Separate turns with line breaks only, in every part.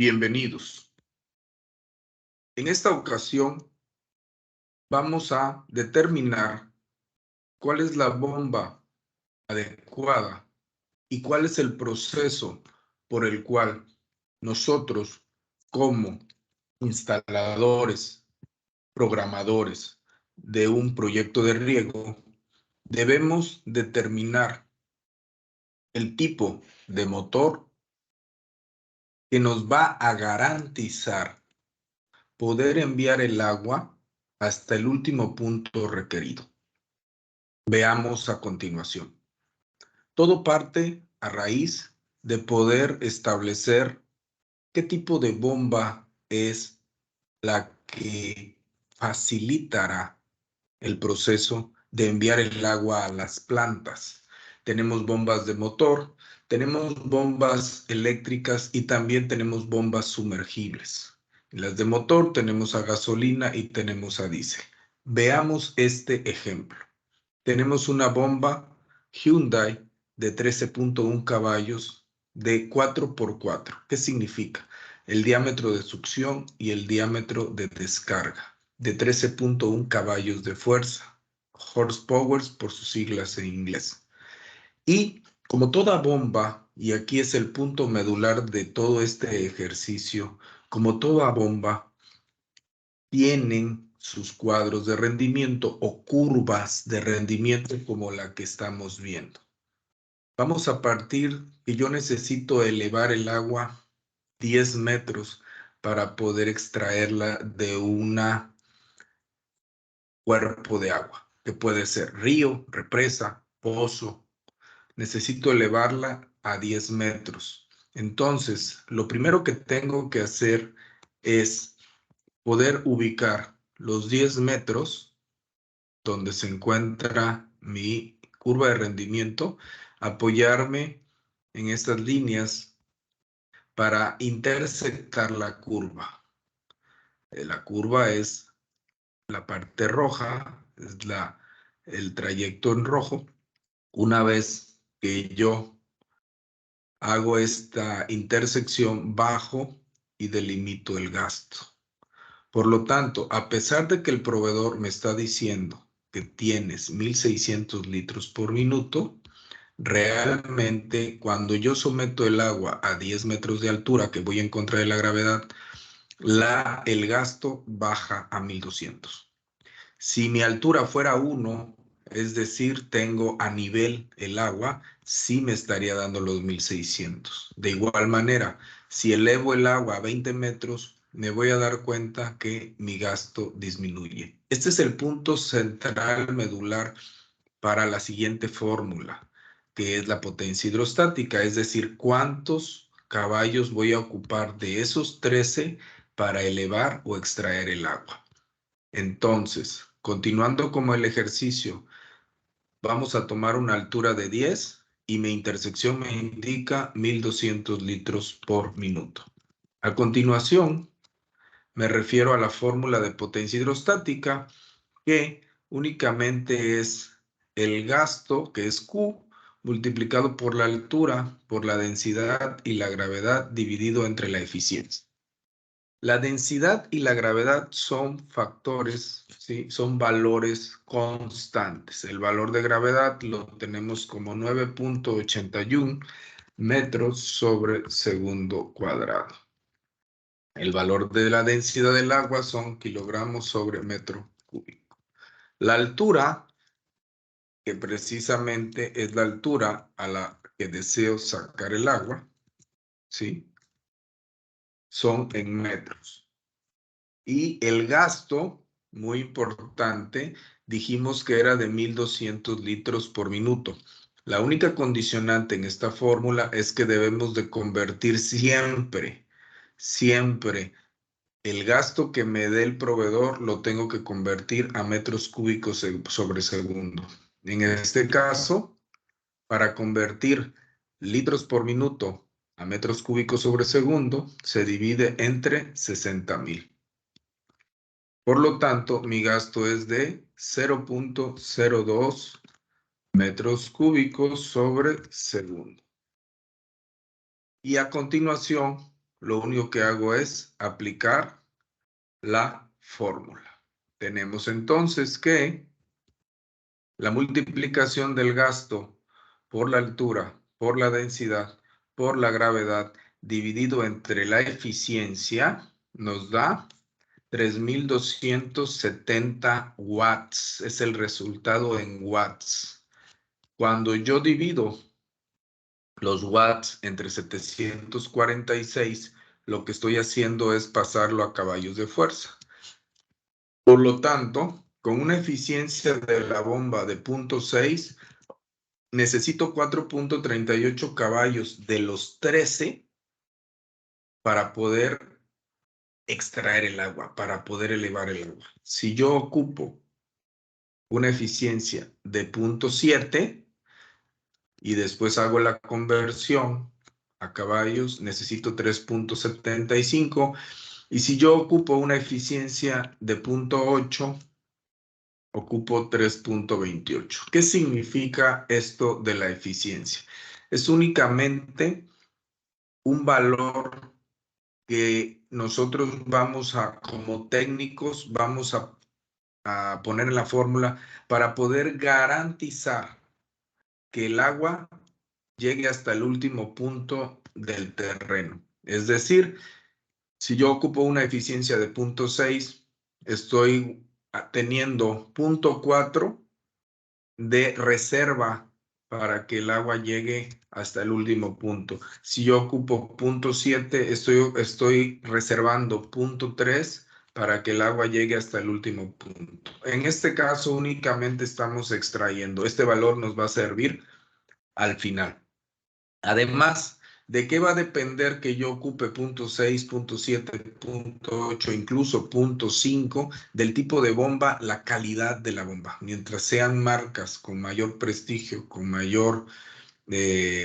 Bienvenidos. En esta ocasión vamos a determinar cuál es la bomba adecuada y cuál es el proceso por el cual nosotros, como instaladores, programadores de un proyecto de riego, debemos determinar el tipo de motor que nos va a garantizar poder enviar el agua hasta el último punto requerido. Veamos a continuación. Todo parte a raíz de poder establecer qué tipo de bomba es la que facilitará el proceso de enviar el agua a las plantas. Tenemos bombas de motor, tenemos bombas eléctricas y también tenemos bombas sumergibles. En las de motor tenemos a gasolina y tenemos a diésel. Veamos este ejemplo. Tenemos una bomba Hyundai de 13.1 caballos de 4x4. ¿Qué significa? El diámetro de succión y el diámetro de descarga de 13.1 caballos de fuerza, horsepower por sus siglas en inglés. Y como toda bomba, y aquí es el punto medular de todo este ejercicio, como toda bomba, tienen sus cuadros de rendimiento o curvas de rendimiento como la que estamos viendo. Vamos a partir que yo necesito elevar el agua 10 metros para poder extraerla de una cuerpo de agua, que puede ser río, represa, pozo. Necesito elevarla a 10 metros. Entonces, lo primero que tengo que hacer es poder ubicar los 10 metros donde se encuentra mi curva de rendimiento, apoyarme en estas líneas para intersectar la curva. La curva es la parte roja, es el trayecto en rojo. Una vez que yo hago esta intersección, bajo y delimito el gasto. Por lo tanto, a pesar de que el proveedor me está diciendo que tienes 1.600 litros por minuto, realmente cuando yo someto el agua a 10 metros de altura, que voy en contra de la gravedad, el gasto baja a 1.200. Si mi altura fuera 1, es decir, tengo a nivel el agua, sí me estaría dando los 1.600. De igual manera, si elevo el agua a 20 metros, me voy a dar cuenta que mi gasto disminuye. Este es el punto central medular para la siguiente fórmula, que es la potencia hidrostática, es decir, cuántos caballos voy a ocupar de esos 13 para elevar o extraer el agua. Entonces, continuando como el ejercicio, vamos a tomar una altura de 10 y mi intersección me indica 1.200 litros por minuto. A continuación, me refiero a la fórmula de potencia hidrostática, que únicamente es el gasto, que es Q, multiplicado por la altura, por la densidad y la gravedad dividido entre la eficiencia. La densidad y la gravedad son factores, ¿sí? Son valores constantes. El valor de gravedad lo tenemos como 9.81 metros sobre segundo cuadrado. El valor de la densidad del agua son kilogramos sobre metro cúbico. La altura, que precisamente es la altura a la que deseo sacar el agua, ¿sí? Son en metros. Y el gasto, muy importante, dijimos que era de 1.200 litros por minuto. La única condicionante en esta fórmula es que debemos de convertir siempre el gasto que me dé el proveedor lo tengo que convertir a metros cúbicos sobre segundo. En este caso, para convertir litros por minuto a metros cúbicos sobre segundo, se divide entre 60.000. Por lo tanto, mi gasto es de 0.02 metros cúbicos sobre segundo. Y a continuación, lo único que hago es aplicar la fórmula. Tenemos entonces que la multiplicación del gasto por la altura, por la densidad, por la gravedad, dividido entre la eficiencia, nos da 3.270 watts. Es el resultado en watts. Cuando yo divido los watts entre 746, lo que estoy haciendo es pasarlo a caballos de fuerza. Por lo tanto, con una eficiencia de la bomba de 0.6, necesito 4.38 caballos de los 13 para poder extraer el agua, para poder elevar el agua. Si yo ocupo una eficiencia de 0.7 y después hago la conversión a caballos, necesito 3.75. Y si yo ocupo una eficiencia de 0.8, ocupo 3.28. ¿Qué significa esto de la eficiencia? Es únicamente un valor que nosotros vamos a, como técnicos, vamos a poner en la fórmula para poder garantizar que el agua llegue hasta el último punto del terreno. Es decir, si yo ocupo una eficiencia de 0.6, estoy teniendo 0.4 de reserva para que el agua llegue hasta el último punto. Si yo ocupo 0.7, estoy reservando 0.3 para que el agua llegue hasta el último punto. En este caso únicamente estamos extrayendo. Este valor nos va a servir al final. Además, ¿de qué va a depender que yo ocupe 0.6, 0.7, 0.8, incluso 0.5? Del tipo de bomba, la calidad de la bomba. Mientras sean marcas con mayor prestigio, con mayor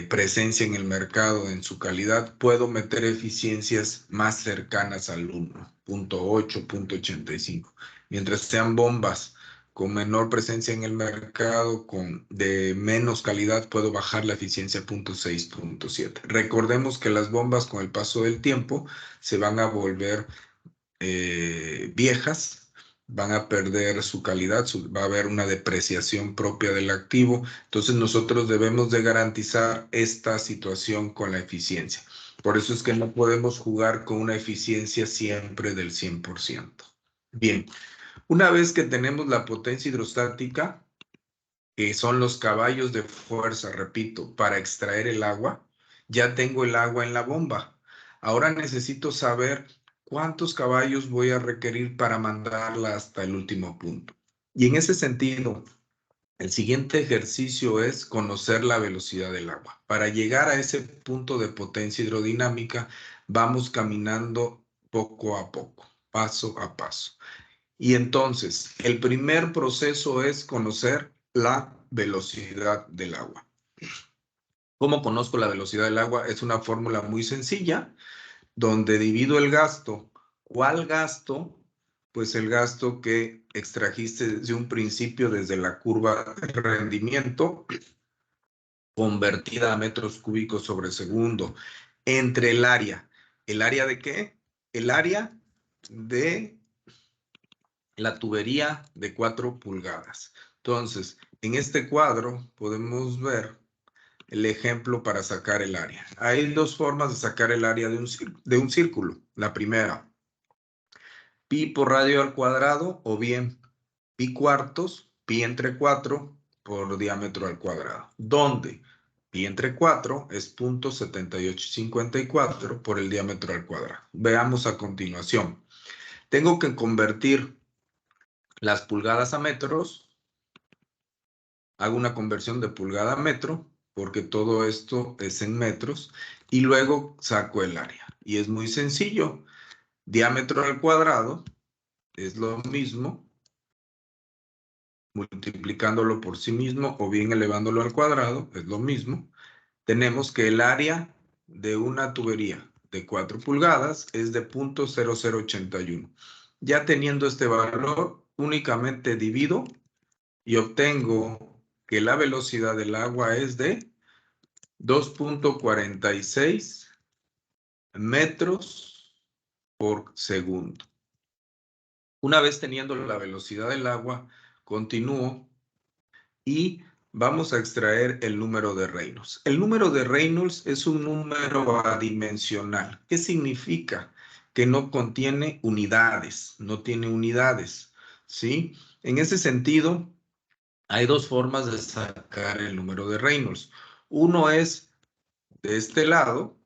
presencia en el mercado, en su calidad, puedo meter eficiencias más cercanas al 1, 0.8, 0.85. Mientras sean bombas con menor presencia en el mercado, de menos calidad, puedo bajar la eficiencia a 0.6, 0.7. Recordemos que las bombas con el paso del tiempo se van a volver viejas, van a perder su calidad, va a haber una depreciación propia del activo. Entonces nosotros debemos de garantizar esta situación con la eficiencia. Por eso es que no podemos jugar con una eficiencia siempre del 100%. Bien, una vez que tenemos la potencia hidrostática, que son los caballos de fuerza, repito, para extraer el agua, ya tengo el agua en la bomba. Ahora necesito saber cuántos caballos voy a requerir para mandarla hasta el último punto. Y en ese sentido, el siguiente ejercicio es conocer la velocidad del agua. Para llegar a ese punto de potencia hidrodinámica, vamos caminando poco a poco, paso a paso. Y entonces, el primer proceso es conocer la velocidad del agua. ¿Cómo conozco la velocidad del agua? Es una fórmula muy sencilla, donde divido el gasto. ¿Cuál gasto? Pues el gasto que extrajiste desde un principio, desde la curva de rendimiento, convertida a metros cúbicos sobre segundo, entre el área. ¿El área de qué? El área de la tubería de 4 pulgadas. Entonces, en este cuadro podemos ver el ejemplo para sacar el área. Hay dos formas de sacar el área de un círculo. La primera, pi por radio al cuadrado, o bien pi cuartos, pi entre 4 por diámetro al cuadrado. Donde pi entre 4 es 0.7854 por el diámetro al cuadrado. Veamos a continuación. Tengo que convertir las pulgadas a metros. Hago una conversión de pulgada a metro, porque todo esto es en metros, y luego saco el área. Y es muy sencillo. Diámetro al cuadrado es lo mismo, multiplicándolo por sí mismo o bien elevándolo al cuadrado, es lo mismo. Tenemos que el área de una tubería de 4 pulgadas es de 0.0081. Ya teniendo este valor, únicamente divido y obtengo que la velocidad del agua es de 2.46 metros por segundo. Una vez teniendo la velocidad del agua, continúo y vamos a extraer el número de Reynolds. El número de Reynolds es un número adimensional. ¿Qué significa? Que no contiene unidades, no tiene unidades, ¿sí? En ese sentido, hay dos formas de sacar el número de Reynolds. Uno es de este lado,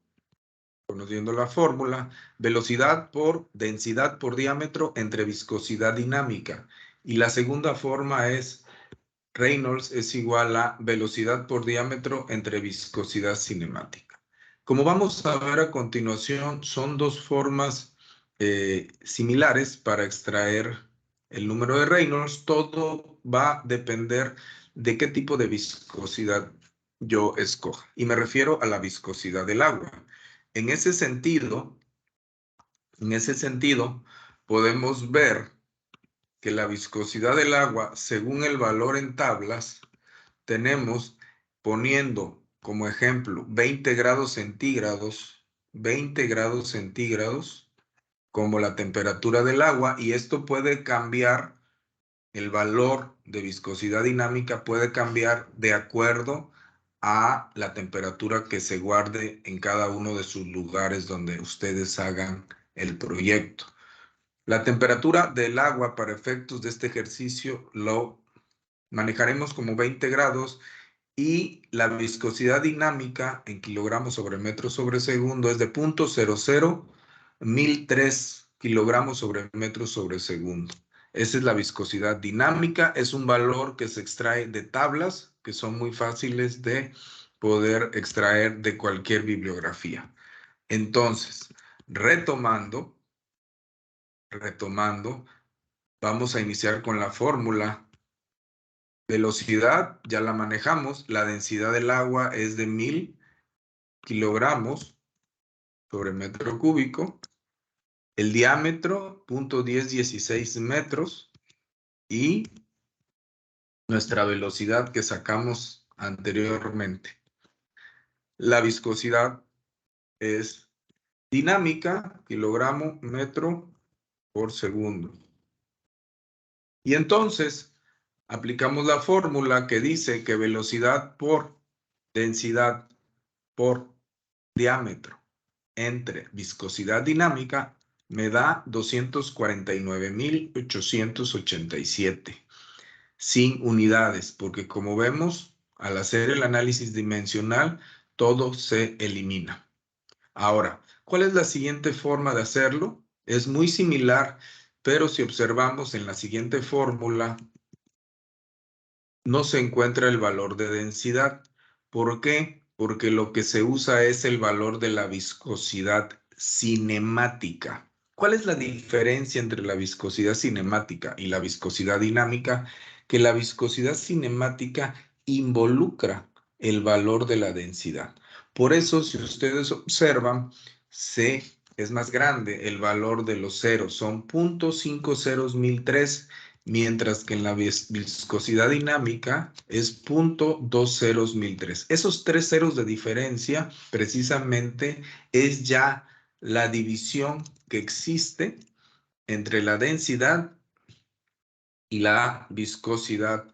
conociendo la fórmula, velocidad por densidad por diámetro entre viscosidad dinámica. Y la segunda forma es Reynolds es igual a velocidad por diámetro entre viscosidad cinemática. Como vamos a ver a continuación, son dos formas similares para extraer el número de Reynolds. Todo va a depender de qué tipo de viscosidad yo escoja. Y me refiero a la viscosidad del agua. En ese sentido, podemos ver que la viscosidad del agua, según el valor en tablas, tenemos poniendo como ejemplo 20 grados centígrados, 20 grados centígrados como la temperatura del agua, y esto puede cambiar, el valor de viscosidad dinámica puede cambiar de acuerdo a la temperatura que se guarde en cada uno de sus lugares donde ustedes hagan el proyecto. La temperatura del agua para efectos de este ejercicio lo manejaremos como 20 grados y la viscosidad dinámica en kilogramos sobre metro sobre segundo es de 0.001003 kilogramos sobre metro sobre segundo. Esa es la viscosidad dinámica, es un valor que se extrae de tablas que son muy fáciles de poder extraer de cualquier bibliografía. Entonces, retomando, vamos a iniciar con la fórmula. Velocidad, ya la manejamos. La densidad del agua es de 1000 kilogramos sobre metro cúbico. El diámetro, 0.1016 metros. Y nuestra velocidad que sacamos anteriormente. La viscosidad es dinámica, kilogramo, metro por segundo. Y entonces aplicamos la fórmula que dice que velocidad por densidad por diámetro entre viscosidad dinámica me da 249.887 sin unidades, porque como vemos, al hacer el análisis dimensional, todo se elimina. Ahora, ¿cuál es la siguiente forma de hacerlo? Es muy similar, pero si observamos en la siguiente fórmula, no se encuentra el valor de densidad. ¿Por qué? Porque lo que se usa es el valor de la viscosidad cinemática. ¿Cuál es la diferencia entre la viscosidad cinemática y la viscosidad dinámica? Que la viscosidad cinemática involucra el valor de la densidad. Por eso, si ustedes observan, es más grande el valor de los ceros, son 0.501003, mientras que en la viscosidad dinámica es 0.201003. Esos 3 ceros de diferencia precisamente es ya la división que existe entre la densidad y la viscosidad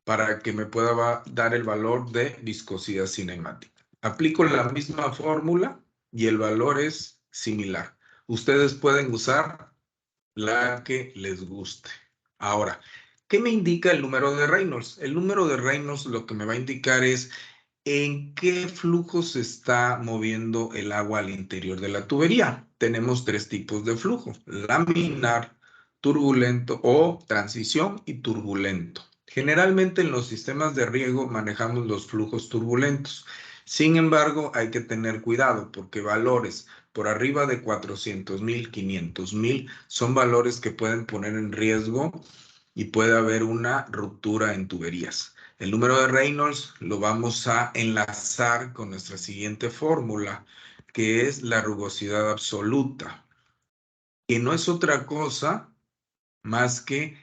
para que me pueda dar el valor de viscosidad cinemática. Aplico la misma fórmula y el valor es similar. Ustedes pueden usar la que les guste. Ahora, ¿qué me indica el número de Reynolds? El número de Reynolds lo que me va a indicar es en qué flujo se está moviendo el agua al interior de la tubería. Tenemos 3 tipos de flujo: laminar, turbulento o transición y turbulento. Generalmente en los sistemas de riego manejamos los flujos turbulentos. Sin embargo, hay que tener cuidado porque valores por arriba de 400,000, 500,000 son valores que pueden poner en riesgo y puede haber una ruptura en tuberías. El número de Reynolds lo vamos a enlazar con nuestra siguiente fórmula, que es la rugosidad absoluta, que no es otra cosa más que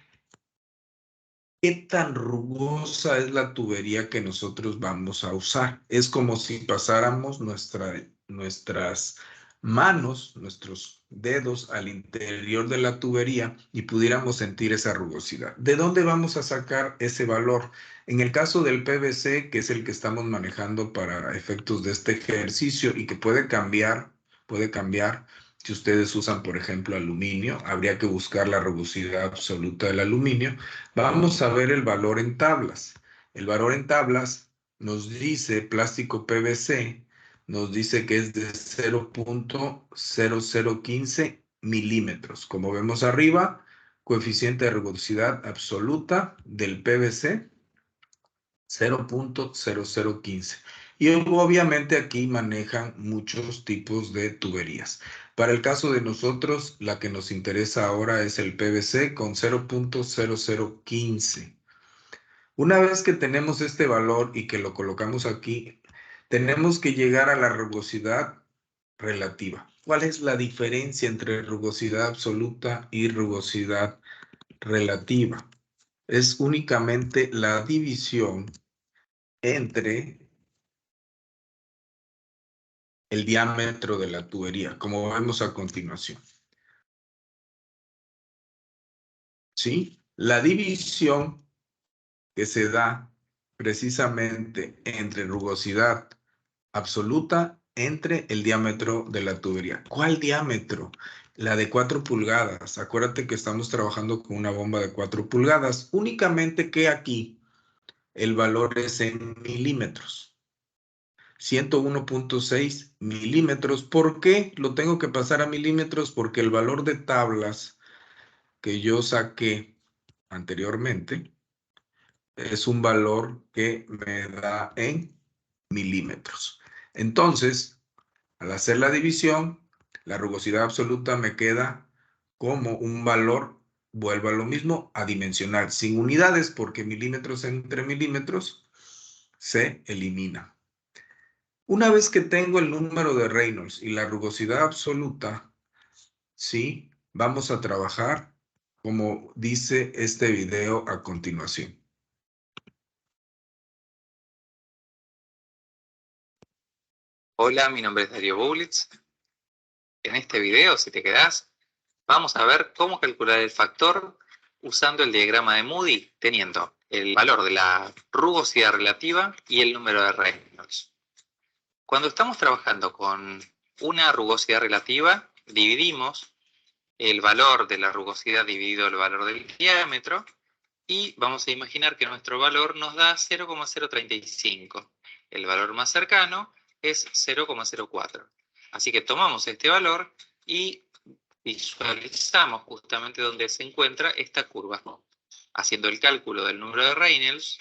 qué tan rugosa es la tubería que nosotros vamos a usar. Es como si pasáramos nuestras manos, nuestros dedos al interior de la tubería y pudiéramos sentir esa rugosidad. ¿De dónde vamos a sacar ese valor? En el caso del PVC, que es el que estamos manejando para efectos de este ejercicio y que puede cambiar. Si ustedes usan, por ejemplo, aluminio, habría que buscar la rugosidad absoluta del aluminio. Vamos a ver el valor en tablas. El valor en tablas nos dice plástico PVC, nos dice que es de 0.0015 milímetros. Como vemos arriba, coeficiente de rugosidad absoluta del PVC, 0.0015. Y obviamente aquí manejan muchos tipos de tuberías. Para el caso de nosotros, la que nos interesa ahora es el PVC con 0.0015. Una vez que tenemos este valor y que lo colocamos aquí, tenemos que llegar a la rugosidad relativa. ¿Cuál es la diferencia entre rugosidad absoluta y rugosidad relativa? Es únicamente la división entre el diámetro de la tubería, como vemos a continuación. ¿Sí? La división que se da precisamente entre rugosidad absoluta entre el diámetro de la tubería. ¿Cuál diámetro? La de 4 pulgadas. Acuérdate que estamos trabajando con una bomba de 4 pulgadas. Únicamente que aquí el valor es en milímetros. 101.6 milímetros. ¿Por qué lo tengo que pasar a milímetros? Porque el valor de tablas que yo saqué anteriormente es un valor que me da en milímetros. Entonces, al hacer la división, la rugosidad absoluta me queda como un valor, vuelvo a lo mismo, adimensional, sin unidades, porque milímetros entre milímetros se elimina. Una vez que tengo el número de Reynolds y la rugosidad absoluta, sí, vamos a trabajar como dice este video a continuación.
Hola, mi nombre es Darío Bublitz. En este video, si te quedás, vamos a ver cómo calcular el factor usando el diagrama de Moody, teniendo el valor de la rugosidad relativa y el número de Reynolds. Cuando estamos trabajando con una rugosidad relativa, dividimos el valor de la rugosidad dividido el valor del diámetro y vamos a imaginar que nuestro valor nos da 0,035. El valor más cercano es 0,04. Así que tomamos este valor y visualizamos justamente donde se encuentra esta curva. Haciendo el cálculo del número de Reynolds,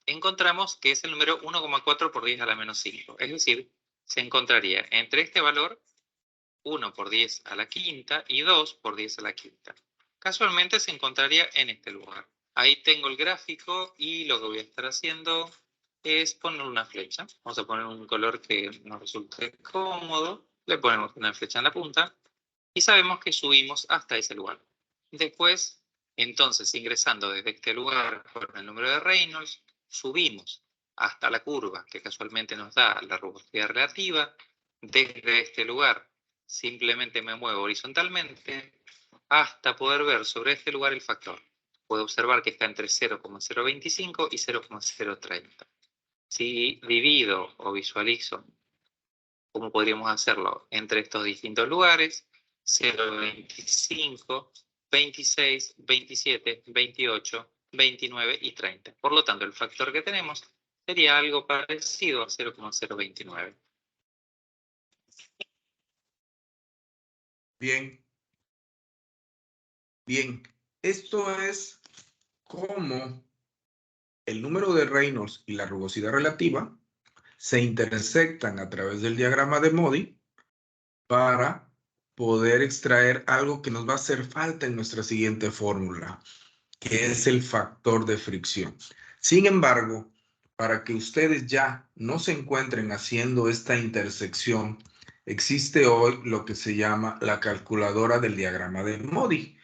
encontramos que es el número 1,4 por 10 a la menos 5. Es decir, se encontraría entre este valor 1 por 10 a la quinta y 2 por 10 a la quinta. Casualmente se encontraría en este lugar. Ahí tengo el gráfico y lo que voy a estar haciendo es poner una flecha. Vamos a poner un color que nos resulte cómodo. Le ponemos una flecha en la punta y sabemos que subimos hasta ese lugar. Después, entonces, ingresando desde este lugar con el número de Reynolds, subimos hasta la curva que casualmente nos da la rugosidad relativa. Desde este lugar simplemente me muevo horizontalmente hasta poder ver sobre este lugar el factor. Puedo observar que está entre 0,025 y 0,030. Si divido o visualizo cómo podríamos hacerlo entre estos distintos lugares, 0,25, 26, 27, 28, 29 y 30. Por lo tanto, el factor que tenemos sería algo parecido a 0,029.
Bien. Bien, esto es cómo el número de Reynolds y la rugosidad relativa se intersectan a través del diagrama de Moody para poder extraer algo que nos va a hacer falta en nuestra siguiente fórmula, que es el factor de fricción. Sin embargo, para que ustedes ya no se encuentren haciendo esta intersección, existe hoy lo que se llama la calculadora del diagrama de Moody.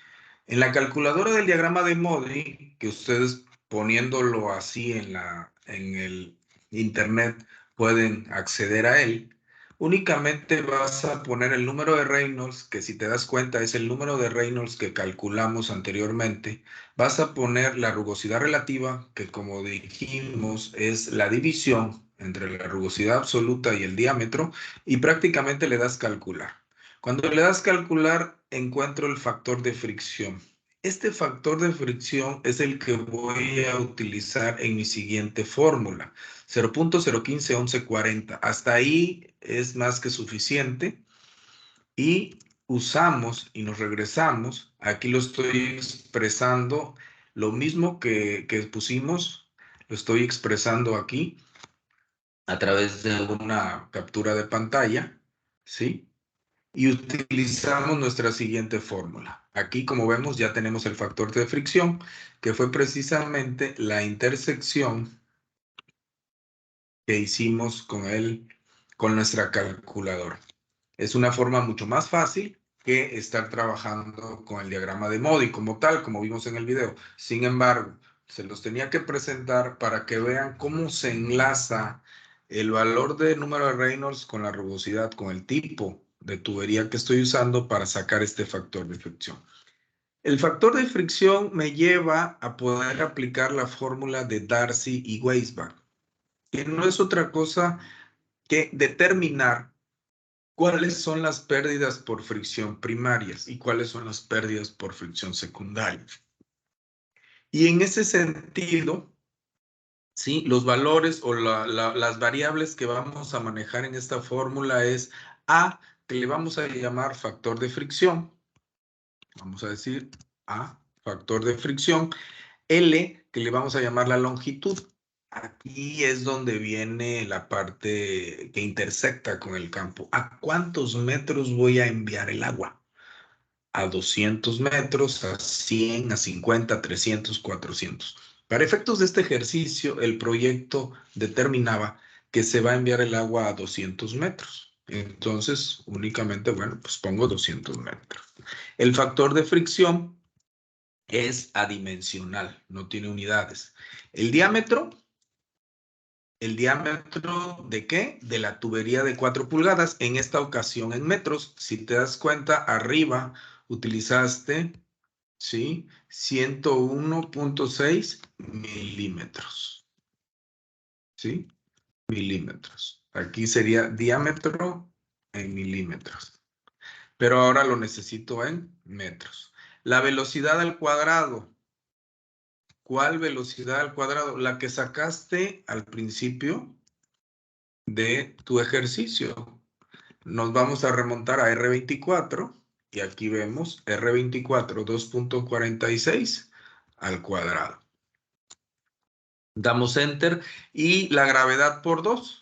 En la calculadora del diagrama de Moody, que ustedes poniéndolo así en el internet pueden acceder a él, Únicamente vas a poner el número de Reynolds, que si te das cuenta es el número de Reynolds que calculamos anteriormente. Vas a poner la rugosidad relativa, que como dijimos es la división entre la rugosidad absoluta y el diámetro, y prácticamente le das calcular. Cuando le das calcular, encuentro el factor de fricción. Este factor de fricción es el que voy a utilizar en mi siguiente fórmula. 0.0151140. Hasta ahí es más que suficiente. Y usamos y nos regresamos. Aquí lo estoy expresando. Lo mismo que pusimos, lo estoy expresando aquí a través de una captura de pantalla. ¿Sí? Y utilizamos nuestra siguiente fórmula. Aquí, como vemos, ya tenemos el factor de fricción, que fue precisamente la intersección que hicimos con nuestra calculadora. Es una forma mucho más fácil que estar trabajando con el diagrama de Modi como tal, como vimos en el video. Sin embargo, se los tenía que presentar para que vean cómo se enlaza el valor de número de Reynolds con la rugosidad, con el tipo de tubería que estoy usando para sacar este factor de fricción. El factor de fricción me lleva a poder aplicar la fórmula de Darcy y Weisbach, que no es otra cosa que determinar cuáles son las pérdidas por fricción primarias y cuáles son las pérdidas por fricción secundaria. Y en ese sentido, ¿sí? Los valores o las variables que vamos a manejar en esta fórmula es A, que le vamos a llamar factor de fricción. Vamos a decir A, factor de fricción. L, que le vamos a llamar la longitud. Aquí es donde viene la parte que intersecta con el campo. ¿A cuántos metros voy a enviar el agua? A 200 metros, a 100, a 50, 300, 400. Para efectos de este ejercicio, el proyecto determinaba que se va a enviar el agua a 200 metros. Entonces, únicamente, bueno, pues pongo 200 metros. El factor de fricción es adimensional, no tiene unidades. El diámetro ¿de qué? De la tubería de 4 pulgadas, en esta ocasión en metros. Si te das cuenta, arriba utilizaste, ¿sí? 101.6 milímetros, ¿sí? Milímetros. Aquí sería diámetro en milímetros. Pero ahora lo necesito en metros. La velocidad al cuadrado. ¿Cuál velocidad al cuadrado? La que sacaste al principio de tu ejercicio. Nos vamos a remontar a R24 y aquí vemos R24 2.46 al cuadrado. Damos Enter y la gravedad por 2.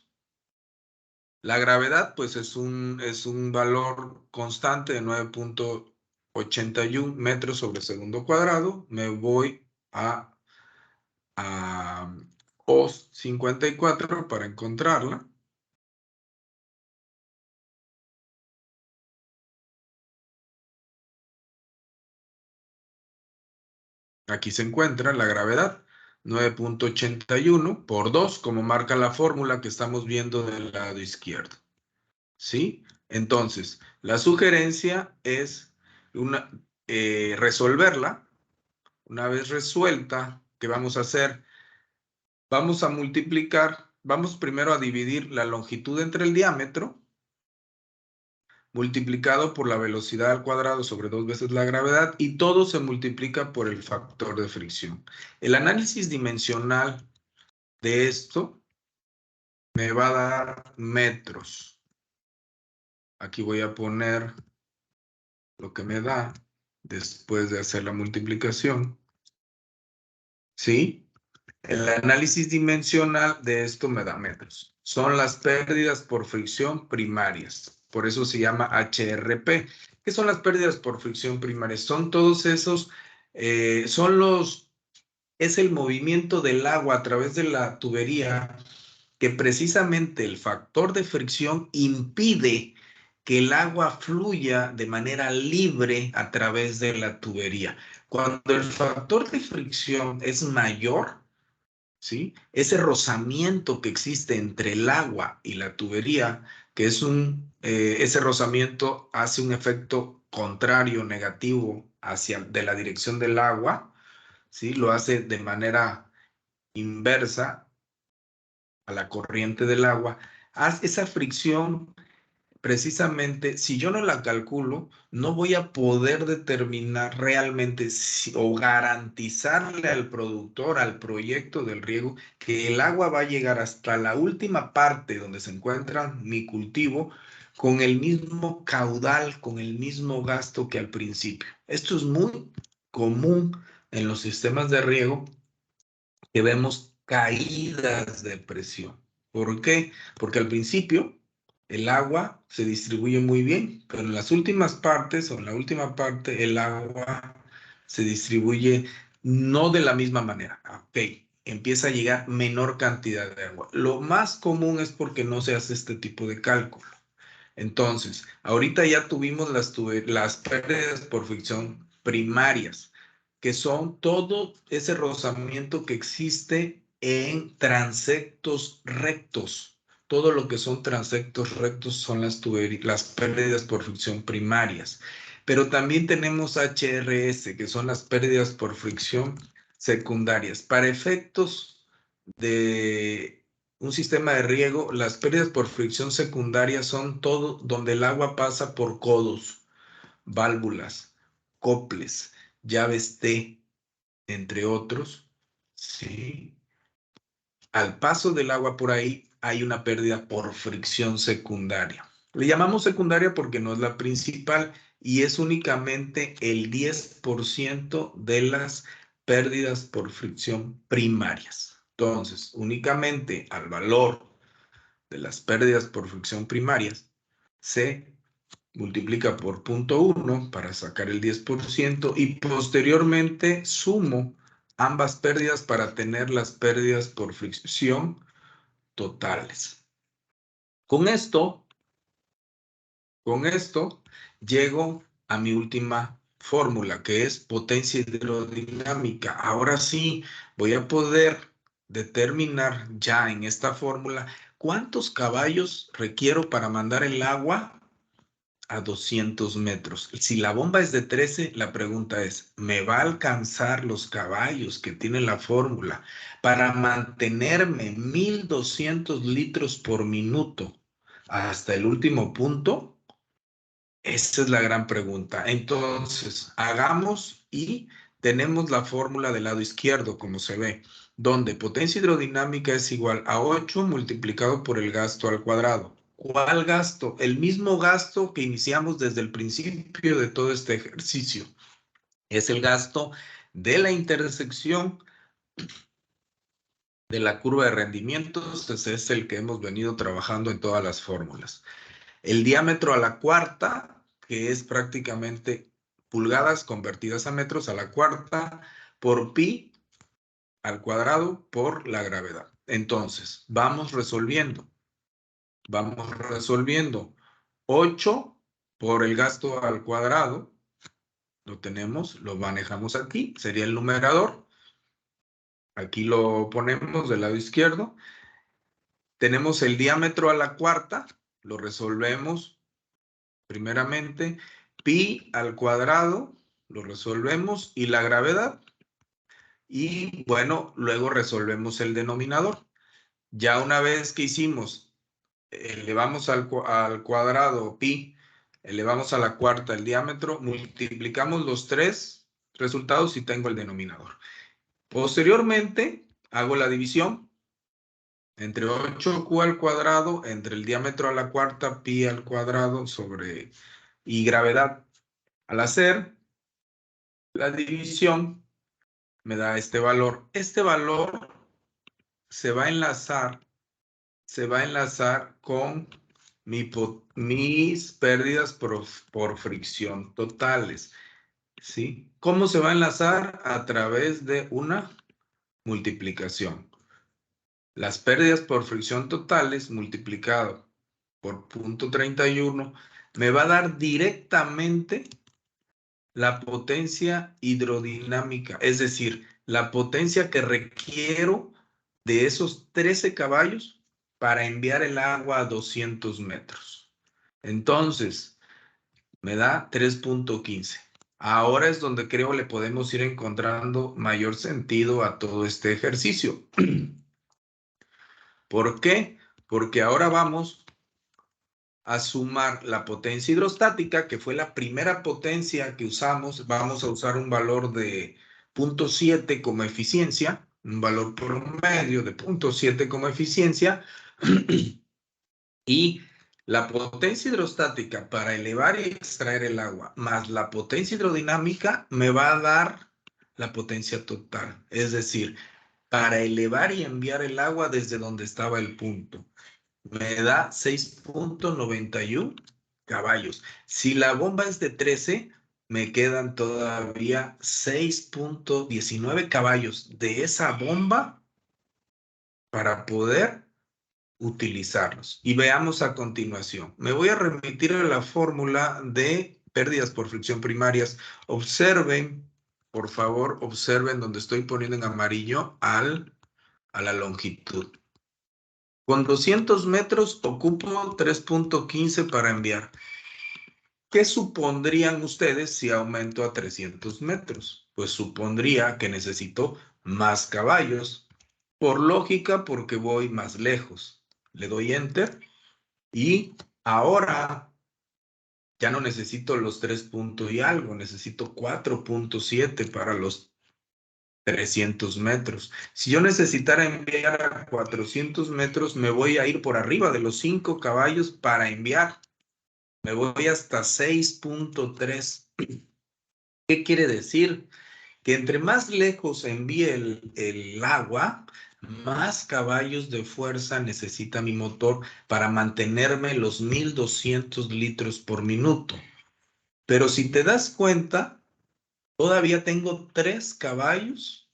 La gravedad pues es un valor constante de 9.81 metros sobre segundo cuadrado. Me voy a OS 54 para encontrarla. Aquí se encuentra la gravedad, 9.81 por 2, como marca la fórmula que estamos viendo del lado izquierdo. ¿Sí? Entonces, la sugerencia es resolverla. Una vez resuelta, ¿qué vamos a hacer? Vamos a multiplicar, vamos primero a dividir la longitud entre el diámetro, multiplicado por la velocidad al cuadrado sobre 2 veces la gravedad, y todo se multiplica por el factor de fricción. El análisis dimensional de esto me va a dar metros. Aquí voy a poner lo que me da después de hacer la multiplicación. ¿Sí? El análisis dimensional de esto me da metros. Son las pérdidas por fricción primarias. Por eso se llama HRP. ¿Qué son las pérdidas por fricción primarias? Son todos esos, es el movimiento del agua a través de la tubería, que precisamente el factor de fricción impide que el agua fluya de manera libre a través de la tubería. Cuando el factor de fricción es mayor, ¿sí? Ese rozamiento que existe entre el agua y la tubería que es ese rozamiento hace un efecto contrario, negativo, de la dirección del agua, ¿sí? Lo hace de manera inversa a la corriente del agua. Esa fricción, precisamente, si yo no la calculo, no voy a poder determinar realmente o garantizarle al productor, al proyecto del riego, que el agua va a llegar hasta la última parte donde se encuentra mi cultivo con el mismo caudal, con el mismo gasto que al principio. Esto es muy común en los sistemas de riego, que vemos caídas de presión. ¿Por qué? Porque al principio el agua se distribuye muy bien, pero en las últimas partes o en la última parte el agua se distribuye no de la misma manera. Ok, empieza a llegar menor cantidad de agua. Lo más común es porque no se hace este tipo de cálculo. Entonces, ahorita ya tuvimos las pérdidas por fricción primarias, que son todo ese rozamiento que existe en transectos rectos. Todo lo que son transectos rectos son las pérdidas por fricción primarias. Pero también tenemos HRS, que son las pérdidas por fricción secundarias. Para efectos de un sistema de riego, las pérdidas por fricción secundaria son todo donde el agua pasa por codos, válvulas, coples, llaves T, entre otros. Sí. Al paso del agua por ahí hay una pérdida por fricción secundaria. Le llamamos secundaria porque no es la principal y es únicamente el 10% de las pérdidas por fricción primarias. Entonces, únicamente al valor de las pérdidas por fricción primarias se multiplica por 0.1 para sacar el 10% y posteriormente sumo ambas pérdidas para tener las pérdidas por fricción totales. Con esto llego a mi última fórmula, que es potencia hidrodinámica. Ahora sí voy a poder determinar ya en esta fórmula cuántos caballos requiero para mandar el agua a 200 metros. Si la bomba es de 13, la pregunta es, ¿me va a alcanzar los caballos que tiene la fórmula para mantenerme 1200 litros por minuto hasta el último punto? Esa es la gran pregunta. Entonces, hagamos y tenemos la fórmula del lado izquierdo, como se ve, donde potencia hidrodinámica es igual a 8 multiplicado por el gasto al cuadrado. ¿Cuál gasto? El mismo gasto que iniciamos desde el principio de todo este ejercicio. Es el gasto de la intersección de la curva de rendimientos. Ese es el que hemos venido trabajando en todas las fórmulas. El diámetro a la cuarta, que es prácticamente pulgadas convertidas a metros a la cuarta, por pi al cuadrado por la gravedad. Entonces, vamos resolviendo. 8 por el gasto al cuadrado, lo tenemos, lo manejamos aquí, sería el numerador. Aquí lo ponemos del lado izquierdo. Tenemos el diámetro a la cuarta, lo resolvemos primeramente. Pi al cuadrado, lo resolvemos, y la gravedad. Y bueno, luego resolvemos el denominador. Ya una vez que hicimos, elevamos al cuadrado pi, elevamos a la cuarta el diámetro, multiplicamos los tres resultados y tengo el denominador. Posteriormente, hago la división entre 8q al cuadrado, entre el diámetro a la cuarta, pi al cuadrado, sobre y gravedad. Al hacer la división, me da este valor. Este valor se va a enlazar con mis pérdidas por fricción totales, ¿sí? ¿Cómo se va a enlazar? A través de una multiplicación. Las pérdidas por fricción totales multiplicado por 0.31 me va a dar directamente la potencia hidrodinámica, es decir, la potencia que requiero de esos 13 caballos para enviar el agua a 200 metros. Entonces, me da 3.15. Ahora es donde creo le podemos ir encontrando mayor sentido a todo este ejercicio. ¿Por qué? Porque ahora vamos a sumar la potencia hidrostática, que fue la primera potencia que usamos. Vamos a usar un valor de 0.7 como eficiencia, un valor promedio de 0.7 como eficiencia, y la potencia hidrostática para elevar y extraer el agua, más la potencia hidrodinámica, me va a dar la potencia total. Es decir, para elevar y enviar el agua desde donde estaba el punto. Me da 6.91 caballos. Si la bomba es de 13, me quedan todavía 6.19 caballos de esa bomba para poder utilizarlos. Y veamos a continuación. Me voy a remitir a la fórmula de pérdidas por fricción primarias. Observen, por favor, observen donde estoy poniendo en amarillo a la longitud. Con 200 metros ocupo 3.15 para enviar. ¿Qué supondrían ustedes si aumento a 300 metros? Pues supondría que necesito más caballos. Por lógica, porque voy más lejos. Le doy Enter y ahora ya no necesito los 3 puntos y algo. Necesito 4.7 para los 300 metros. Si yo necesitara enviar a 400 metros, me voy a ir por arriba de los 5 caballos para enviar. Me voy hasta 6.3. ¿Qué quiere decir? Que entre más lejos envíe el agua, más caballos de fuerza necesita mi motor para mantenerme los 1200 litros por minuto. Pero si te das cuenta, todavía tengo 3 caballos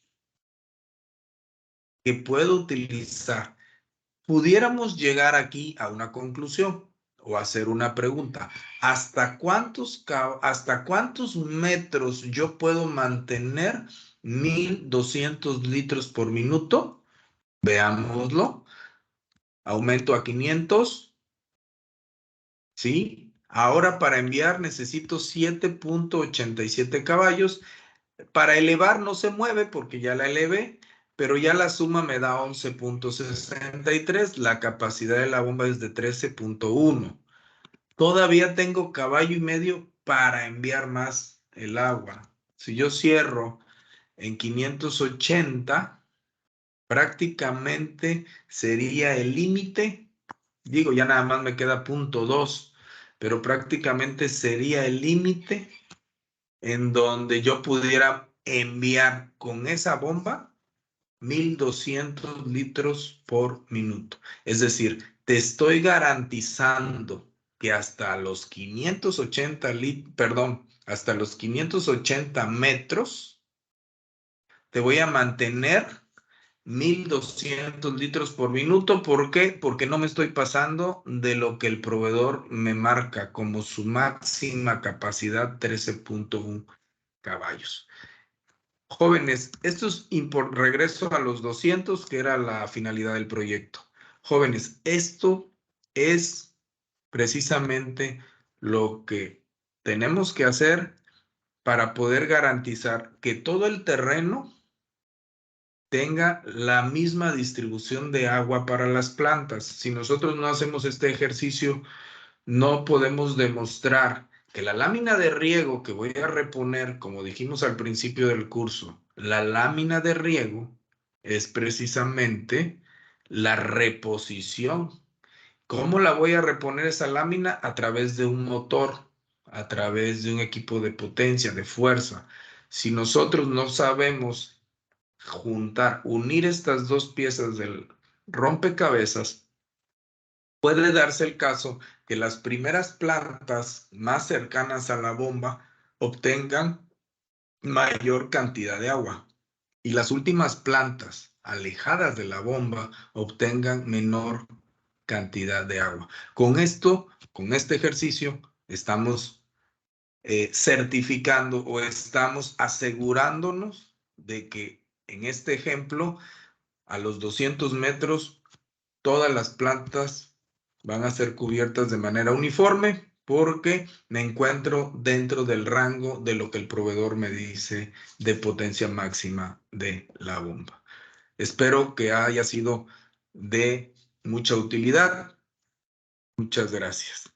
que puedo utilizar. Pudiéramos llegar aquí a una conclusión o hacer una pregunta. ¿Hasta cuántos metros yo puedo mantener 1200 litros por minuto? Veámoslo. Aumento a 500. ¿Sí? Ahora para enviar necesito 7.87 caballos. Para elevar no se mueve porque ya la elevé, pero ya la suma me da 11.63. La capacidad de la bomba es de 13.1. Todavía tengo caballo y medio para enviar más el agua. Si yo cierro en 580, prácticamente sería el límite. Digo, ya nada más me queda 0.2, pero prácticamente sería el límite en donde yo pudiera enviar con esa bomba 1200 litros por minuto. Es decir, te estoy garantizando que hasta los 580 metros te voy a mantener 1200 litros por minuto. ¿Por qué? Porque no me estoy pasando de lo que el proveedor me marca como su máxima capacidad, 13.1 caballos. Jóvenes, esto es regreso a los 200, que era la finalidad del proyecto. Jóvenes, esto es precisamente lo que tenemos que hacer para poder garantizar que todo el terreno tenga la misma distribución de agua para las plantas. Si nosotros no hacemos este ejercicio, no podemos demostrar que la lámina de riego que voy a reponer, como dijimos al principio del curso, la lámina de riego es precisamente la reposición. ¿Cómo la voy a reponer esa lámina? A través de un motor, a través de un equipo de potencia, de fuerza. Si nosotros no sabemos unir estas dos piezas del rompecabezas, puede darse el caso que las primeras plantas más cercanas a la bomba obtengan mayor cantidad de agua y las últimas plantas alejadas de la bomba obtengan menor cantidad de agua. Con este ejercicio, estamos certificando o estamos asegurándonos de que en este ejemplo, a los 200 metros, todas las plantas van a ser cubiertas de manera uniforme porque me encuentro dentro del rango de lo que el proveedor me dice de potencia máxima de la bomba. Espero que haya sido de mucha utilidad. Muchas gracias.